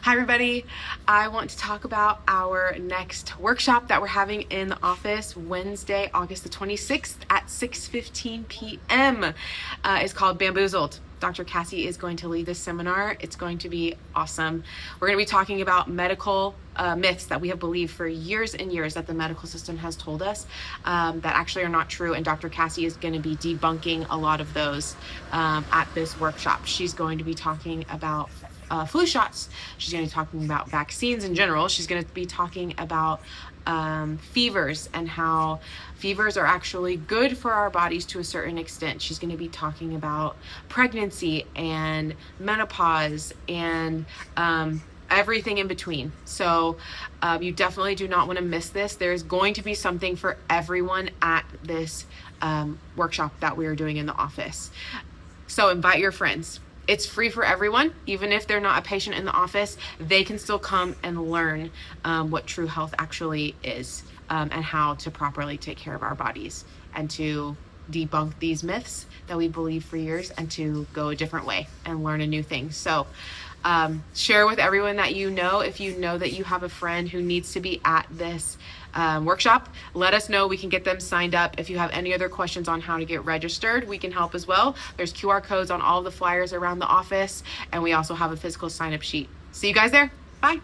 Hi everybody. I want to talk about our next workshop that we're having in the office Wednesday, August the 26th at 6:15 p.m. It's called Bamboozled. Dr. Cassie is going to lead this seminar. It's going to be awesome. We're going to be talking about medical myths that we have believed for years and years that the medical system has told us that actually are not true. And Dr. Cassie is going to be debunking a lot of those at this workshop. She's going to be talking about flu shots. She's going to be talking about vaccines in general. She's going to be talking about fevers and how fevers are actually good for our bodies to a certain extent. She's going to be talking about pregnancy and menopause and everything in between. So you definitely do not want to miss this. There's going to be something for everyone at this workshop that we are doing in the office. So invite your friends. It's free for everyone. Even if they're not a patient in the office, they can still come and learn what true health actually is and how to properly take care of our bodies and to debunk these myths that we believe for years and to go a different way and learn a new thing. So share with everyone that you know. If you know that you have a friend who needs to be at this workshop, let us know. We can get them signed up. If you have any other questions on how to get registered, we can help as well. There's QR codes on all the flyers around the office, and we also have a physical sign-up sheet. See you guys there. Bye.